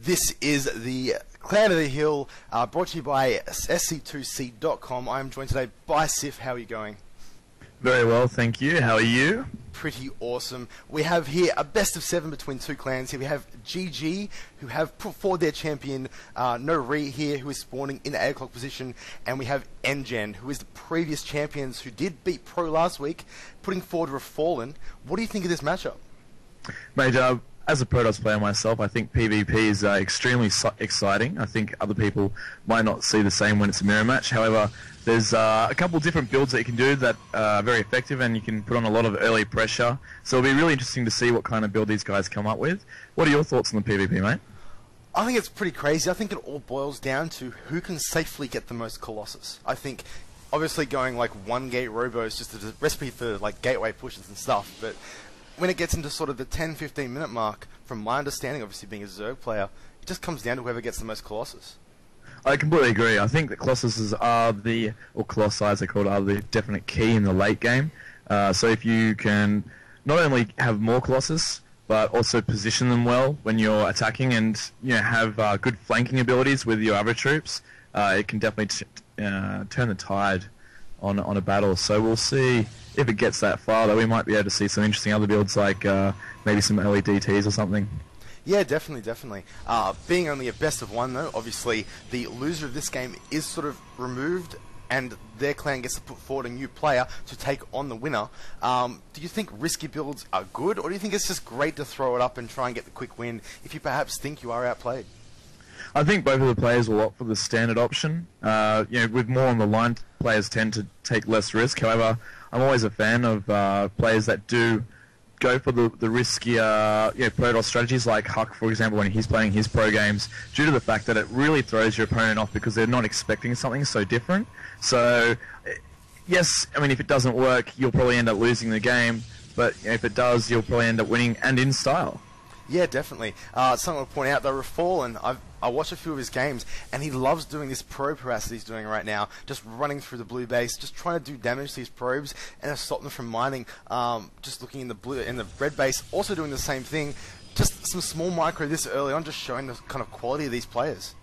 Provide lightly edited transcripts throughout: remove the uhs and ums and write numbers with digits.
This is the Clan of the Hill, brought to you by SC2C.com. I am joined today by Sif. How are you going? Very well, thank you. How are you? Pretty awesome. We have here a best of 7 between two clans. Here we have GG, who have put forward their champion, nGenRefallen here, who is spawning in the 8 o'clock position, and we have nGen, who is the previous champions who did beat Pro last week, putting forward Refallen. What do you think of this matchup? Mate, as a Protoss player myself, I think PvP is extremely exciting. I think other people might not see the same when it's a mirror match. However, there's a couple different builds that you can do that are very effective, and you can put on a lot of early pressure. So it'll be really interesting to see what kind of build these guys come up with. What are your thoughts on the PvP, mate? I think it's pretty crazy. I think it all boils down to who can safely get the most Colossus. I think obviously going like one gate robo is just a recipe for like gateway pushes and stuff, but when it gets into sort of the 10-15 minute mark, from my understanding, obviously being a Zerg player, it just comes down to whoever gets the most Colossus. I completely agree. I think that Colossuses are or Colossi as they're called, are the definite key in the late game. So if you can not only have more Colossus, but also position them well when you're attacking, and have good flanking abilities with your other troops, it can definitely turn the tide on a battle. So we'll see if it gets that far, though. We might be able to see some interesting other builds, like maybe some early DTs or something. Yeah, definitely. Being only a best of 1, though, obviously the loser of this game is sort of removed, and their clan gets to put forward a new player to take on the winner. Do you think risky builds are good, or do you think it's just great to throw it up and try and get the quick win if you perhaps think you are outplayed? I think both of the players will opt for the standard option. With more on the line, players tend to take less risk. However, I'm always a fan of players that do go for the riskier Protoss strategies, like Huck, for example, when he's playing his pro games, due to the fact that it really throws your opponent off because they're not expecting something so different. So, yes, I mean, if it doesn't work, you'll probably end up losing the game, but if it does, you'll probably end up winning, and in style. Yeah, definitely. Something to point out, though, Refallen, I watched a few of his games, and he loves doing this probe harass that he's doing right now, just running through the blue base, just trying to do damage to these probes and stop them from mining, just looking in the red base, also doing the same thing. Just some small micro this early on, just showing the kind of quality of these players.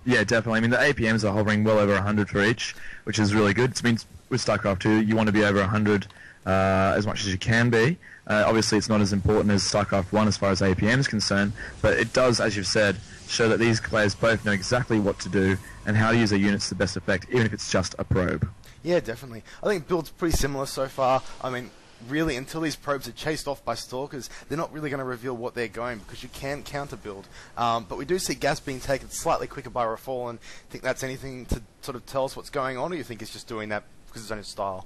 Yeah, definitely. I mean, the APMs are hovering well over 100 for each, which is really good. It means with StarCraft 2, you want to be over 100 as much as you can be. Obviously, it's not as important as StarCraft 1 as far as APM is concerned, but it does, as you've said, show that these players both know exactly what to do and how to use their units to the best effect, even if it's just a probe. Yeah, definitely. I think build's pretty similar so far. I mean, really, until these probes are chased off by stalkers, they're not really going to reveal what they're going, because you can counter build. But we do see gas being taken slightly quicker by Refallen. Think that's anything to sort of tell us what's going on, or you think it's just doing that because it's on his style?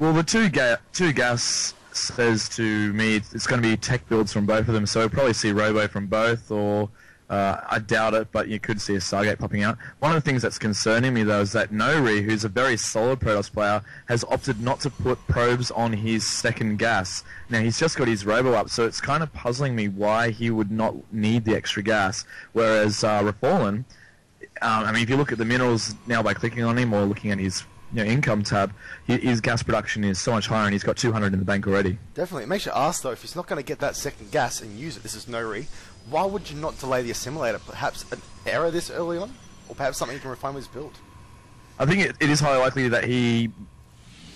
Well, the two gas says to me it's going to be tech builds from both of them, so we'll probably see Robo from both, or I doubt it, but you could see a Stargate popping out. One of the things that's concerning me, though, is that nGenRefallen, who's a very solid Protoss player, has opted not to put probes on his second gas. Now, he's just got his Robo up, so it's kind of puzzling me why he would not need the extra gas, whereas Refallen, I mean, if you look at the minerals now by clicking on him or looking at his income tab, his gas production is so much higher, and he's got 200 in the bank already. Definitely. It makes you ask, though, if he's not going to get that second gas and use it, this is nGenRefallen, why would you not delay the assimilator? Perhaps an error this early on? Or perhaps something you can refine with his build? I think it is highly likely that he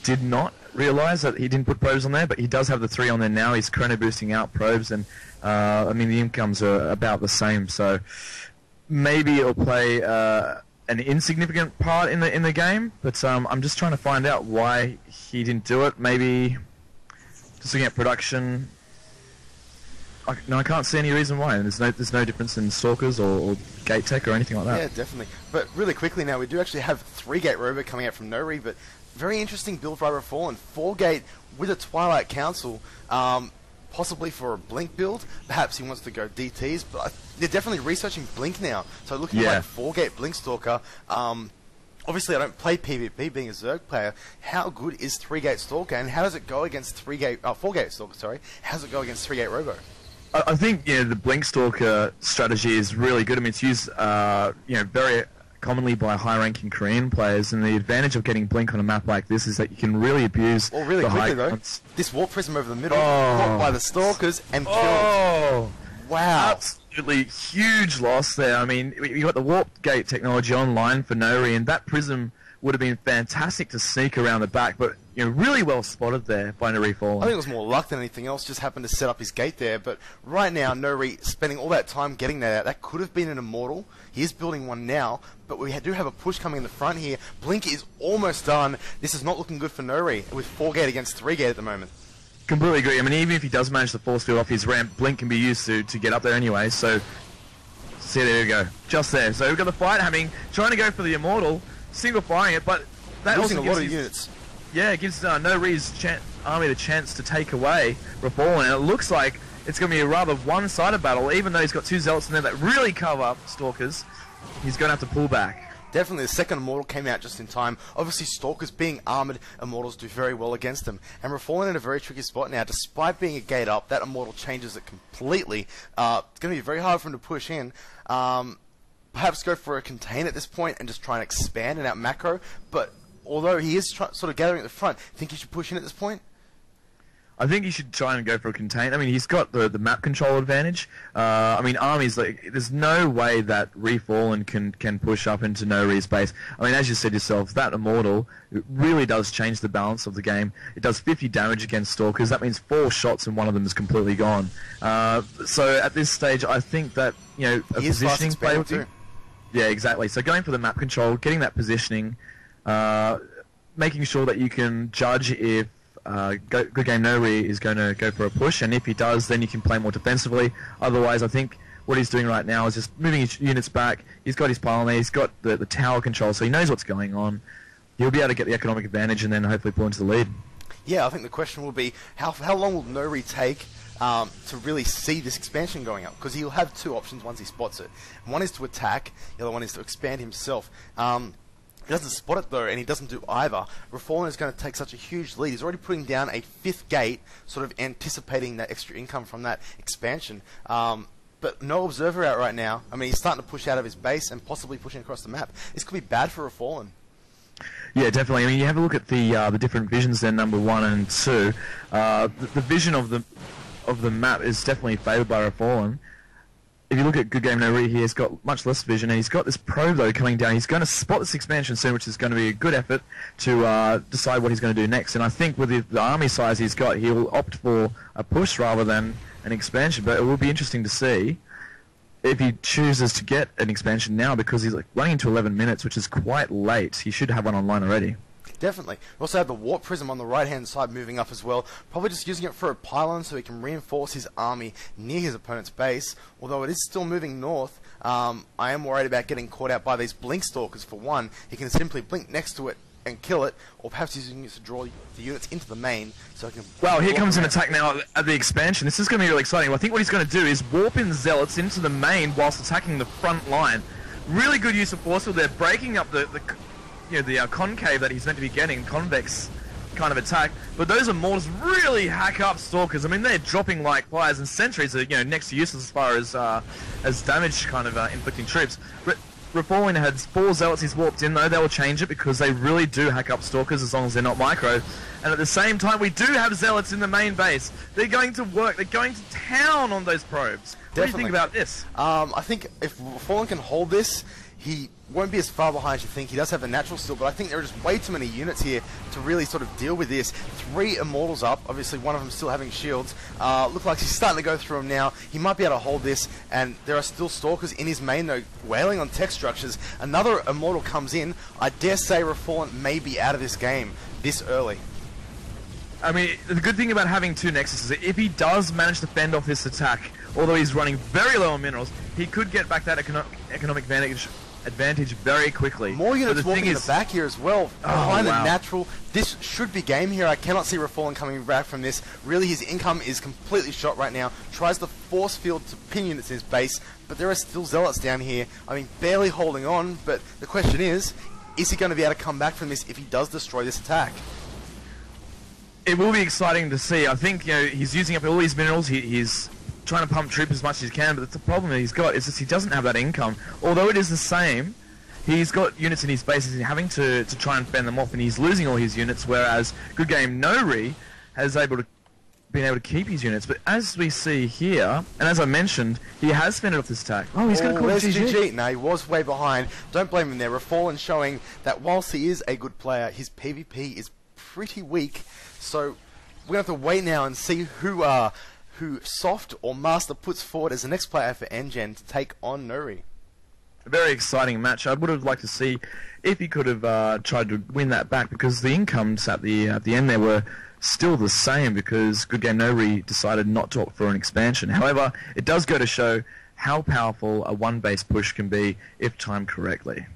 did not realise that he didn't put probes on there, but he does have the 3 on there now. He's chrono boosting out probes, and I mean, the incomes are about the same, so maybe it'll play an insignificant part in the game, but I'm just trying to find out why he didn't do it. Maybe just looking at production, I can't see any reason why. There's no difference in stalkers or gate tech or anything like that. Yeah, definitely. But really quickly now, we do actually have 3-gate robo coming out from nGenRefallen, but very interesting build for Refallen. 4-gate with a Twilight Council, possibly for a Blink build. Perhaps he wants to go DTs, but they're definitely researching Blink now. So looking like 4-gate Blink Stalker. Obviously, I don't play PvP, being a Zerg player. How good is 3-gate Stalker, and how does it go against 4-gate Stalker? Sorry, how does it go against 3-gate Robo? I think the Blink Stalker strategy is really good. I mean, it's used very commonly by high-ranking Korean players, and the advantage of getting Blink on a map like this is that you can really abuse really the quickly, high though, this Warp Prism over the middle, caught by the Stalkers and killed. Wow. absolutely huge loss there. I mean, you got the warp gate technology online for Nori, and that prism would have been fantastic to sneak around the back, but really well spotted there by nGenRefallen. I think it was more luck than anything else, just happened to set up his gate there, but right now, nGenRe spending all that time getting that out, that could have been an Immortal. He is building one now, but we do have a push coming in the front here. Blink is almost done. This is not looking good for nGenRe, with 4 gate against 3 gate at the moment. Completely agree. I mean, even if he does manage to force field off his ramp, Blink can be used to get up there anyway, so... See, there you go. Just there. So we've got the fight happening, trying to go for the Immortal, single firing it, but that losing also a lot of units. Yeah, it gives nGenRe's army the chance to take away Refallen, and it looks like it's going to be a rather one-sided battle, even though he's got 2 Zealots in there that really cover up Stalkers. He's going to have to pull back. Definitely, the second Immortal came out just in time. Obviously, Stalkers being armoured, Immortals do very well against them. And Refallen in a very tricky spot now. Despite being a gate up, that Immortal changes it completely. It's going to be very hard for him to push in. Perhaps go for a contain at this point and just try and expand and out macro. But although he is sort of gathering at the front, think he should push in at this point? I think he should try and go for a contain. I mean, he's got the map control advantage. I mean, armies, like, there's no way that Refallen can push up into nGenRe's base. I mean, as you said yourself, that Immortal, it really does change the balance of the game. It does 50 damage against Stalkers. That means 4 shots and one of them is completely gone. So at this stage, I think that, a positioning play would be... Yeah, exactly. So going for the map control, getting that positioning, making sure that you can judge if Good Game nGenRe is going to go for a push, and if he does, then you can play more defensively. Otherwise, I think what he's doing right now is just moving his units back. He's got his pylon there, he's got the tower control, so he knows what's going on. He'll be able to get the economic advantage and then hopefully pull into the lead. Yeah, I think the question will be, how long will nGenRe take to really see this expansion going up? Because he'll have 2 options once he spots it. One is to attack, the other one is to expand himself. He doesn't spot it though, and he doesn't do either. Refallen is going to take such a huge lead. He's already putting down a 5th gate, sort of anticipating that extra income from that expansion. But no Observer out right now. I mean, he's starting to push out of his base and possibly pushing across the map. This could be bad for Refallen. Yeah, definitely. I mean, you have a look at the different visions there, number 1 and 2. The vision of the map is definitely favoured by Refallen. If you look at Good Game nGenRe, he has got much less vision, and he's got this probe though coming down. He's going to spot this expansion soon, which is going to be a good effort to decide what he's going to do next. And I think with the army size he's got, he'll opt for a push rather than an expansion. But it will be interesting to see if he chooses to get an expansion now, because he's running into 11 minutes, which is quite late. He should have one online already. Definitely. We also have the Warp Prism on the right-hand side moving up as well. Probably just using it for a pylon so he can reinforce his army near his opponent's base. Although it is still moving north, I am worried about getting caught out by these Blink Stalkers for one. He can simply blink next to it and kill it, or perhaps he's using it to draw the units into the main so I can... Well, here comes an attack now at the expansion. This is going to be really exciting. Well, I think what he's going to do is warp in Zealots into the main whilst attacking the front line. Really good use of force field there, breaking up the concave that he's meant to be getting, convex kind of attack. But those Immortals really hack up Stalkers. I mean, they're dropping like flies, and Sentries are next to useless as far as damage kind of inflicting troops. Refallen has 4 Zealots he's warped in though. They will change it because they really do hack up Stalkers as long as they're not micro. And at the same time, we do have Zealots in the main base. They're going to work. They're going to town on those probes. What do you think about this? I think if Refallen can hold this, he won't be as far behind as you think. He does have the natural still, but I think there are just way too many units here to really sort of deal with this. 3 Immortals up, obviously one of them still having shields. Look like he's starting to go through them now. He might be able to hold this, and there are still Stalkers in his main though, wailing on tech structures. Another Immortal comes in. I dare say Refallen may be out of this game this early. I mean, the good thing about having 2 Nexus is that if he does manage to fend off this attack, although he's running very low on minerals, he could get back that economic advantage very quickly. More units walking in the back here as well. Behind wow. the natural. This should be game here. I cannot see Refallen coming back from this. Really, his income is completely shot right now. Tries to force field to pin units in his base, but there are still Zealots down here. I mean, barely holding on, but the question is he going to be able to come back from this if he does destroy this attack? It will be exciting to see. I think he's using up all his minerals. He's trying to pump troops as much as he can, but the problem that he's got is that he doesn't have that income. Although it is the same, he's got units in his base, he's having to try and fend them off, and he's losing all his units, whereas Good Game nGenRe has able to been able to keep his units. But as we see here, and as I mentioned, he has fended off this attack. Oh, he's going to call there's GG. GG. No, he was way behind. Don't blame him there. Refallen showing that whilst he is a good player, his PvP is pretty weak. So we're going to have to wait now and see who Soft or Master puts forward as the next player for nGen to take on nORE. A very exciting match. I would have liked to see if he could have tried to win that back, because the incomes at the end there were still the same, because GGnoRE decided not to opt for an expansion. However, it does go to show how powerful a one-base push can be if timed correctly.